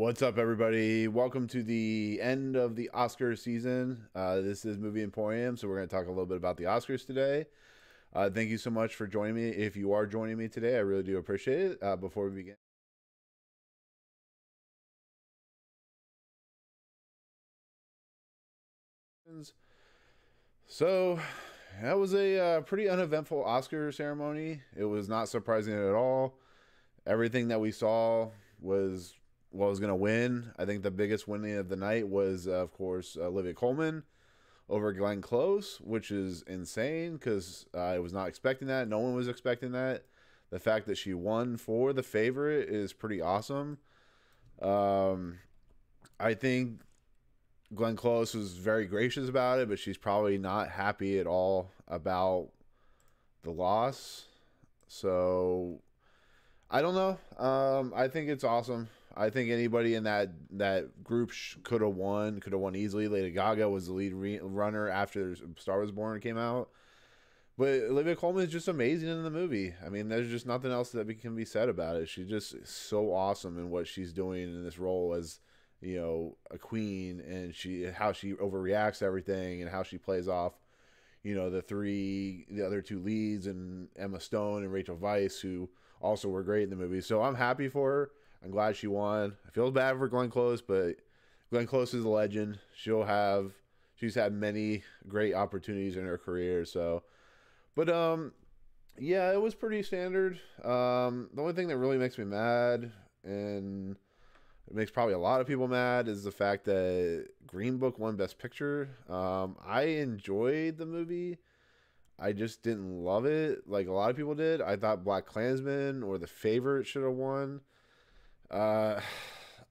What's up, everybody? Welcome to the end of the Oscar season. This is Movie Emporium, so we're going to talk a little bit about the Oscars today. Thank you so much for joining me. If you are joining me today, I really do appreciate it. Before we begin, so that was a pretty uneventful Oscar ceremony. It was not surprising at all. Everything that we saw was what was going to win. I think the biggest winning of the night was, of course, Olivia Colman over Glenn Close, which is insane because I was not expecting that. No one was expecting that. The fact that she won for The Favorite is pretty awesome. I think Glenn Close was very gracious about it, but she's probably not happy at all about the loss. So I don't know. I think it's awesome. I think anybody in that group could have won. Could have won easily. Lady Gaga was the lead runner after Star Was Born came out. But Olivia Colman is just amazing in the movie. I mean, there's just nothing else that can be said about it. She's just so awesome in what she's doing in this role as, a queen, and how she overreacts to everything and how she plays off, the other two leads, and Emma Stone and Rachel Weisz, who also were great in the movie. So I'm happy for her. I'm glad she won. I feel bad for Glenn Close, but Glenn Close is a legend. She's had many great opportunities in her career. So, but yeah, it was pretty standard. The only thing that really makes me mad, and it makes probably a lot of people mad, is the fact that Green Book won Best Picture. I enjoyed the movie. I just didn't love it like a lot of people did. I thought Black Klansman or The Favorite should have won. Uh,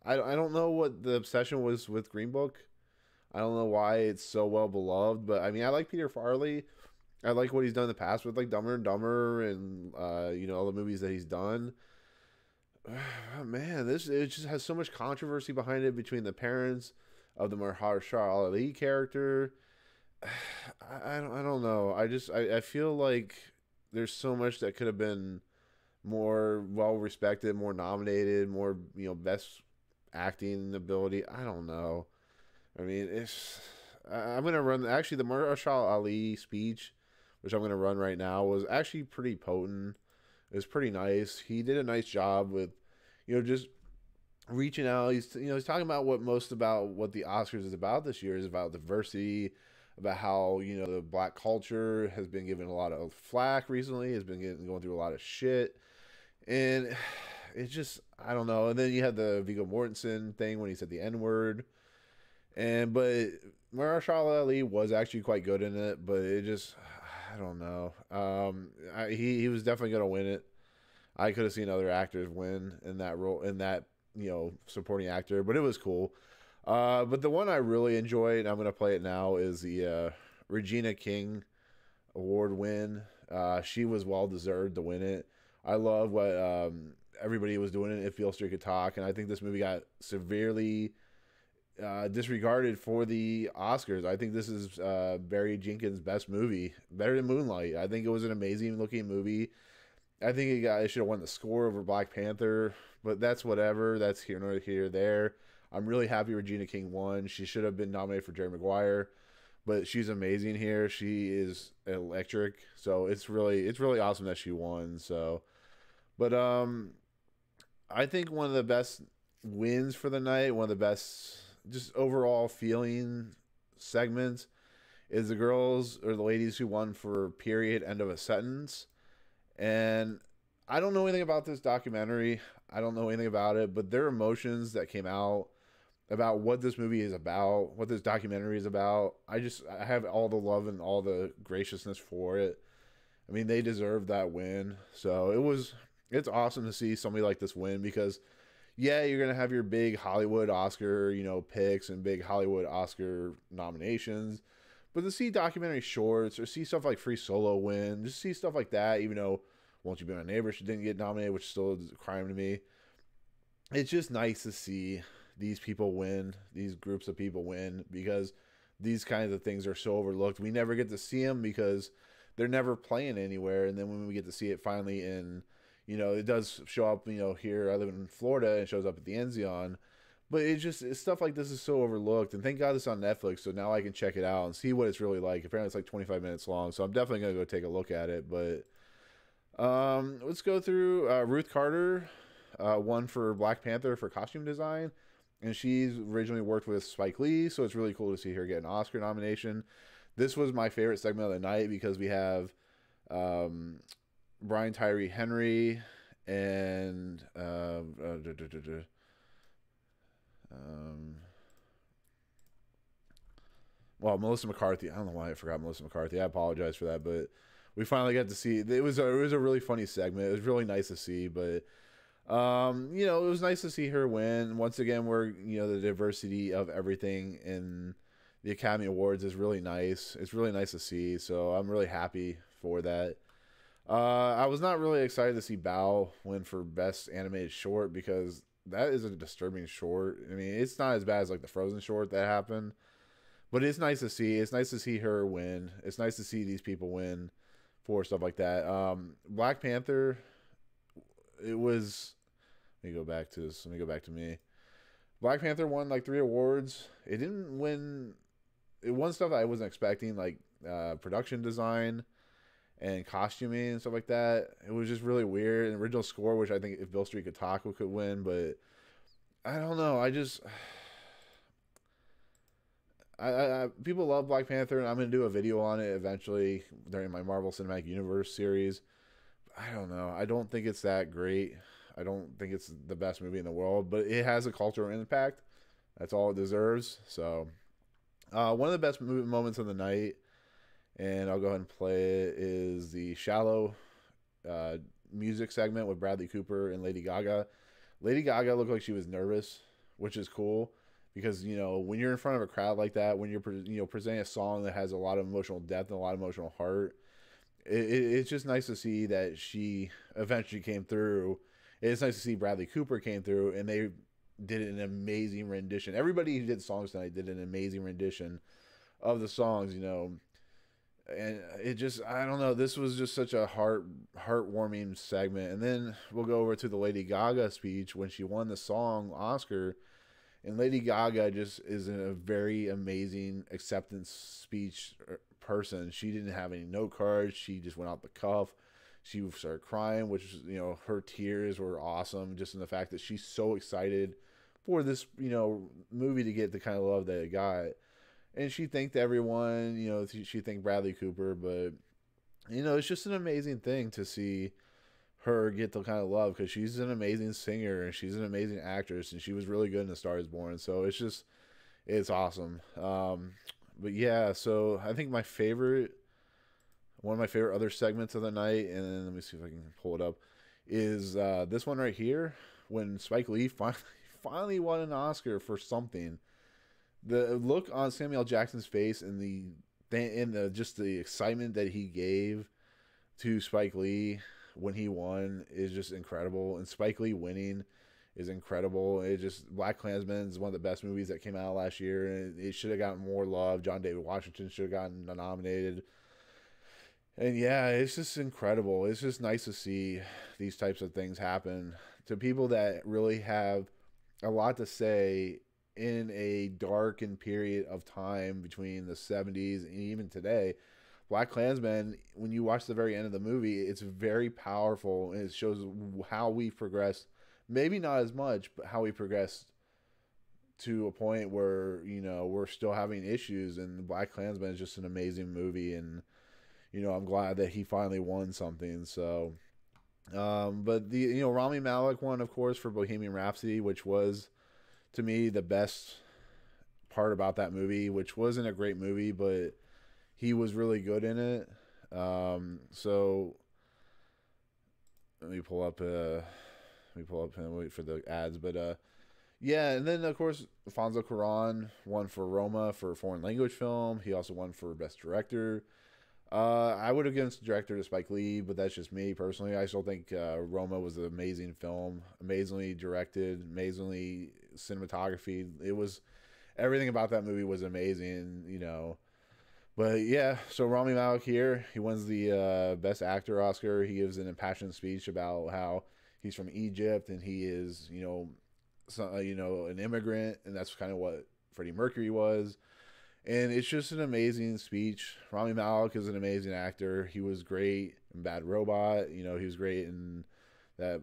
I don't know what the obsession was with Green Book. I don't know why it's so well beloved, but I mean, I like Peter Farrelly. I like what he's done in the past with like Dumber and Dumber and all the movies that he's done. Man, it just has so much controversy behind it between the parents of the Mahershala Ali character. I don't know. I feel like there's so much that could have been more well respected, more nominated, more best acting ability. I don't know. I mean, I'm gonna run actually the Mahershala Ali speech, which I'm gonna run right now, was actually pretty potent. It was pretty nice. He did a nice job with, just reaching out. He's talking about what the Oscars is about this year is about diversity, about how the black culture has been given a lot of flack recently, has been going through a lot of shit, and it's just I don't know. And then you had the Viggo Mortensen thing when he said the N word, but Mahershala Ali was actually quite good in it, but it just I don't know. He was definitely gonna win it. I could have seen other actors win in that role, in that supporting actor, but it was cool. But the one I really enjoyed, and I'm gonna play it now, is the Regina King award win. She was well deserved to win it. I love what everybody was doing in If Beale Street Could Talk, and I think this movie got severely disregarded for the Oscars. I think this is Barry Jenkins' best movie, better than Moonlight. I think it was an amazing looking movie. I think it should have won the score over Black Panther, but that's whatever. That's here nor here there. I'm really happy Regina King won. She should have been nominated for Jerry Maguire, but she's amazing here. She is electric, so it's really awesome that she won. So, but I think one of the best wins for the night, one of the best just overall feeling segments, is the girls or the ladies who won for Period End of a Sentence. And I don't know anything about this documentary. I don't know anything about it, but their emotions that came out about what this movie is about, what this documentary is about, I have all the love and all the graciousness for it. I mean, they deserve that win. So it's awesome to see somebody like this win, because yeah, you're going to have your big Hollywood Oscar, picks and big Hollywood Oscar nominations. But to see documentary shorts or see stuff like Free Solo win, just see stuff like that, even though Won't You Be My Neighbor she didn't get nominated, which still is a crime to me. It's just nice to see these people win, these groups of people win, because these kinds of things are so overlooked. We never get to see them because they're never playing anywhere. And then when we get to see it finally it does show up, here I live in Florida, and it shows up at the Enzion. But it's stuff like this is so overlooked, and thank God it's on Netflix, so now I can check it out and see what it's really like. Apparently, it's like 25 minutes long, so I'm definitely gonna go take a look at it. But let's go through Ruth Carter, won for Black Panther for costume design, and she's originally worked with Spike Lee, so it's really cool to see her get an Oscar nomination. This was my favorite segment of the night because we have um, Brian Tyree Henry and um, well, Melissa McCarthy. I don't know why I forgot Melissa McCarthy. I apologize for that, but we finally got to see. It was a really funny segment. It was really nice to see, but it was nice to see her win once again. Where the diversity of everything in the Academy Awards is really nice. It's really nice to see. So I'm really happy for that. I was not really excited to see Bao win for Best Animated Short because that is a disturbing short. I mean, it's not as bad as like the Frozen short that happened, but it's nice to see. It's nice to see her win. It's nice to see these people win for stuff like that. Black Panther. It was. Let me go back to this. Let me go back to me. Black Panther won like 3 awards. It didn't win. It won stuff that I wasn't expecting, like production design and costuming and stuff like that. It was just really weird. And original score, which I think if Bill Street could talk, we could win, but I don't know. People love Black Panther, and I'm gonna do a video on it eventually during my Marvel Cinematic Universe series. I don't know. I don't think it's that great. I don't think it's the best movie in the world, but it has a cultural impact. That's all it deserves. So, one of the best moments of the night, and I'll go ahead and play it, is the Shallow music segment with Bradley Cooper and Lady Gaga. Lady Gaga looked like she was nervous, which is cool because when you're in front of a crowd like that, when you're presenting a song that has a lot of emotional depth and a lot of emotional heart, it's just nice to see that she eventually came through. It's nice to see Bradley Cooper came through, and they did an amazing rendition. Everybody who did songs tonight did an amazing rendition of the songs, and it just, I don't know, this was just such a heartwarming segment. And then we'll go over to the Lady Gaga speech when she won the song Oscar, and Lady Gaga just is a very amazing acceptance speech person. She didn't have any note cards. She just went out the cuff. She started crying, which, her tears were awesome, just in the fact that she's so excited for this, movie to get the kind of love that it got. And she thanked everyone, she thanked Bradley Cooper, but, it's just an amazing thing to see her get the kind of love because she's an amazing singer and she's an amazing actress and she was really good in A Star Is Born. So it's awesome. But yeah, so I think one of my favorite other segments of the night, and then let me see if I can pull it up, is this one right here when Spike Lee finally won an Oscar for something. The look on Samuel L. Jackson's face and just the excitement that he gave to Spike Lee when he won is just incredible, and Spike Lee winning is incredible. Black Klansman is one of the best movies that came out last year, and it should have gotten more love. John David Washington should have gotten nominated. And yeah, it's just incredible. It's just nice to see these types of things happen to people that really have a lot to say in a darkened period of time between the 70s and even today. Black Klansman, when you watch the very end of the movie, it's very powerful, and it shows how we progressed. Maybe not as much, but how we progressed to a point where, we're still having issues, and Black Klansman is just an amazing movie, and I'm glad that he finally won something. So, but the Rami Malek won, of course, for Bohemian Rhapsody, which was to me the best part about that movie, which wasn't a great movie, but he was really good in it. So let me pull up and wait for the ads, but yeah, and then of course Alfonso Cuarón won for Roma for foreign language film. He also won for best director. I would have given director to Spike Lee, but that's just me personally. I still think Roma was an amazing film, amazingly directed, amazingly cinematography. It was everything about that movie was amazing, But yeah, so Rami Malek here, he wins the best actor Oscar. He gives an impassioned speech about how he's from Egypt and he is, you know, an immigrant, and that's kind of what Freddie Mercury was. And it's just an amazing speech. Rami Malek is an amazing actor. He was great in Bad Robot. You know, he was great in that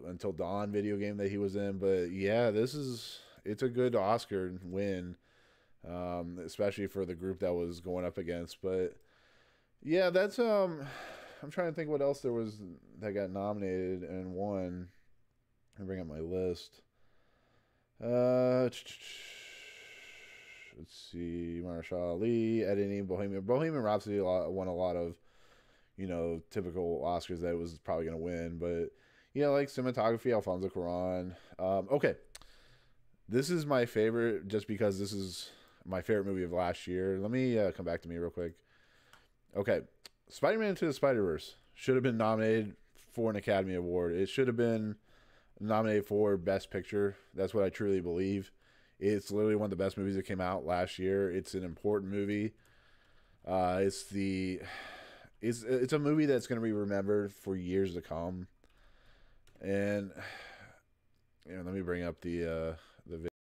Until Dawn video game that he was in. But yeah, it's a good Oscar win, especially for the group that was going up against. But yeah, that's I'm trying to think what else there was that got nominated and won. Let me bring up my list. Let's see, Marshall Ali, editing, Bohemian Rhapsody won a lot of, you know, typical Oscars that it was probably gonna win, but you know, like cinematography, Alfonso Cuarón. Okay, this is my favorite just because this is my favorite movie of last year. Let me come back to me real quick. Okay, Spider-Man Into the Spider-Verse should have been nominated for an Academy Award. It should have been nominated for Best Picture. That's what I truly believe. It's literally one of the best movies that came out last year. It's an important movie. It's a movie that's going to be remembered for years to come. And you know, let me bring up the video.